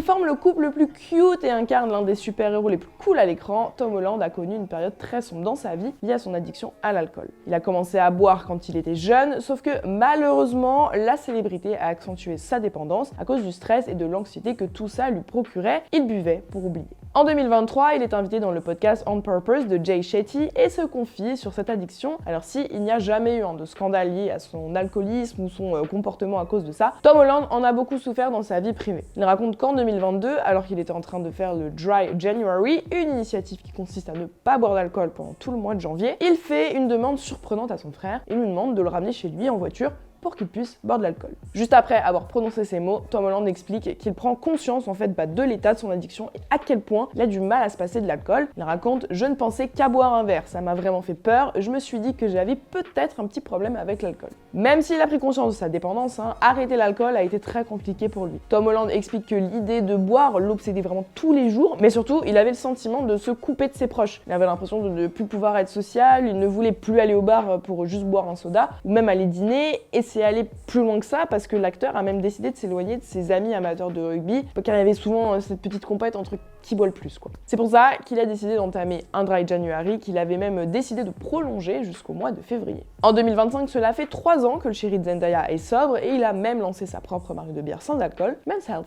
forment le couple le plus cute et incarnent l'un des super-héros les plus cool à l'écran, Tom Holland a connu une période très sombre dans sa vie liée à son addiction à l'alcool. Il a commencé à boire quand il était jeune, sauf que malheureusement, la célébrité a accentué sa dépendance à cause du stress et de l'anxiété que tout ça lui procurait. Il buvait pour oublier. En 2023, il est invité dans le podcast On Purpose de Jay Shetty et se confie sur cette addiction. Alors il n'y a jamais eu de scandale lié à son alcoolisme ou son comportement à cause de ça, Tom Holland en a beaucoup souffert dans sa vie privée. Il raconte qu'en 2022, alors qu'il était en train de faire le Dry January, une initiative qui consiste à ne pas boire d'alcool pendant tout le mois de janvier, il fait une demande surprenante à son frère. Il lui demande de le ramener chez lui en voiture pour qu'il puisse boire de l'alcool. Juste après avoir prononcé ces mots, Tom Holland explique qu'il prend conscience de l'état de son addiction et à quel point il a du mal à se passer de l'alcool. Il raconte « Je ne pensais qu'à boire un verre, ça m'a vraiment fait peur, je me suis dit que j'avais peut-être un petit problème avec l'alcool. » Même s'il a pris conscience de sa dépendance, arrêter l'alcool a été très compliqué pour lui. Tom Holland explique que l'idée de boire l'obsédait vraiment tous les jours, mais surtout, il avait le sentiment de se couper de ses proches. Il avait l'impression de ne plus pouvoir être social, il ne voulait plus aller au bar pour juste boire un soda, ou même aller dîner, et c'est aller plus loin que ça parce que l'acteur a même décidé de s'éloigner de ses amis amateurs de rugby car il y avait souvent cette petite compète entre qui boit le plus quoi. C'est pour ça qu'il a décidé d'entamer un Dry January qu'il avait même décidé de prolonger jusqu'au mois de février. En 2025, cela fait 3 ans que le chéri de Zendaya est sobre et il a même lancé sa propre marque de bière sans alcool, Men's Health.